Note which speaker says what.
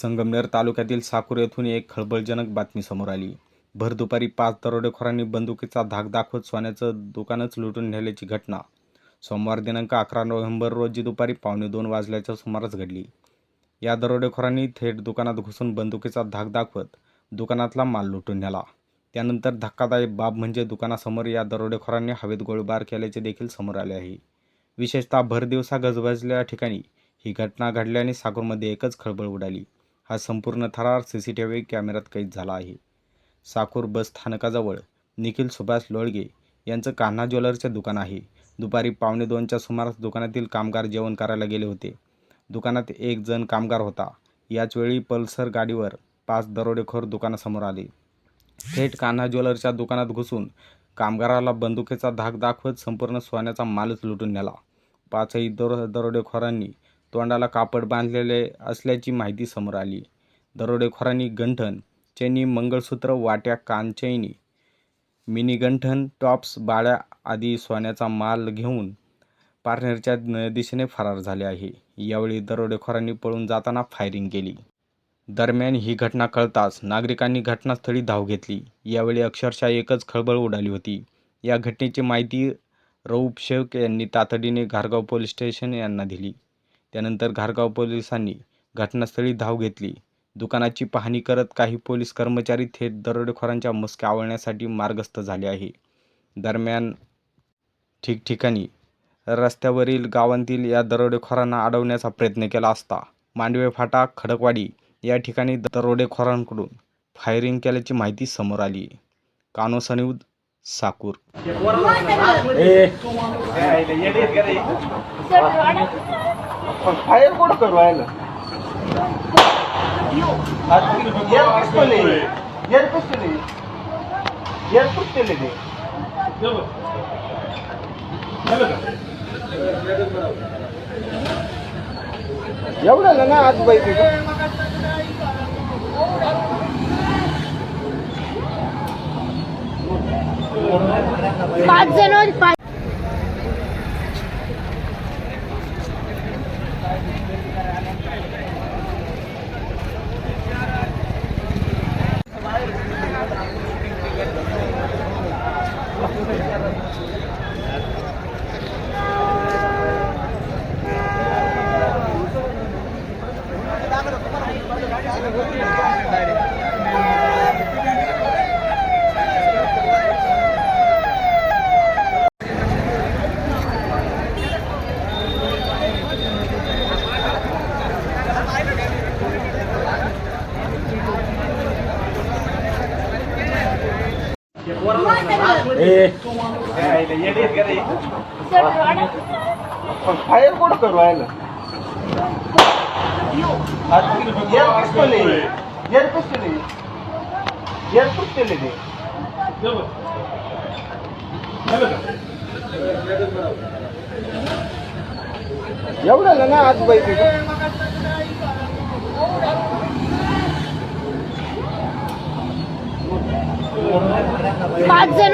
Speaker 1: संगमनेर तालुक्यातील साकूर येथून एक खळबळजनक बातमी समोर आली. भर दुपारी 5 दरोडेखोरांनी बंदुकीचा धाक दाखवत सोन्याचं दुकानच लुटून नेल्याची घटना सोमवार दिनांक 11 नोव्हेंबर रोजी दुपारी 1:15 वाजल्याच्या सुमारास घडली. या दरोडेखोरांनी थेट दुकानात घुसून बंदुकीचा धाक दाखवत दुकानातला माल लुटून नेला. त्यानंतर धक्कादायक बाब म्हणजे दुकानासमोर या दरोडेखोरांनी हवेत गोळीबार केल्याचे देखील समोर आले आहे. विशेषतः भर दिवसा गजबजलेल्या ठिकाणी ही घटना घडल्याने साकूरमध्ये एकच खळबळ उडाली. हा संपूर्ण थरार सीसीटीव्ही कॅमेऱ्यात कैद झाला आहे. साकूर बस स्थानकाजवळ निखिल सुभाष लोळगे यांचं कान्हा ज्वेलर्सचे दुकान आहे. दुपारी 1:15च्या सुमारास दुकानातील कामगार जेवण करायला गेले होते. दुकानात एक जण कामगार होता. याच वेळी पल्सर गाडीवर 5 दरोडेखोर दुकानासमोर आले. थेट कान्हा ज्वेलर्सच्या दुकानात घुसून कामगाराला बंदुकीचा धाक दाखवत संपूर्ण सोन्याचा मालच लुटून नेला. 5ही दरोडेखोरांनी तोंडाला कापड बांधलेले असल्याची माहिती समोर आली. दरोडेखोरांनी गंठण, चैनी, मंगळसूत्र, वाट्या, कानचैनी, मिनी गंठण, टॉप्स, बाळ्या आदी सोन्याचा माल घेऊन पारनेरच्या दिशेने फरार झाले आहे. यावेळी दरोडेखोरांनी पळून जाताना फायरिंग केली. दरम्यान ही घटना कळताच नागरिकांनी घटनास्थळी धाव घेतली. यावेळी अक्षरशः एकच खळबळ उडाली होती. या घटनेची माहिती रऊफ शेख यांनी तातडीने घारगाव पोलीस स्टेशन यांना दिली. त्यानंतर घारगाव पोलिसांनी घटनास्थळी धाव घेतली. दुकानाची पाहणी करत काही पोलीस कर्मचारी थेट दरोडेखोरांच्या मुसक्या आवळण्यासाठी मार्गस्थ झाले आहे. दरम्यान ठिकठिकाणी रस्त्यावरील गावांतील या दरोडेखोरांना अडवण्याचा प्रयत्न केला असता मांडवे फाटा, खडकवाडी या ठिकाणी दरोडेखोरांकडून फायरिंग केल्याची माहिती समोर आली. कानोसा न्यूज, साकूर.
Speaker 2: फायर कोण करवायला एवढं ना आज पाहिजे
Speaker 3: 5 जण
Speaker 2: फायर कोण करवायला एवढं ना आज पाहिजे
Speaker 3: 5 जण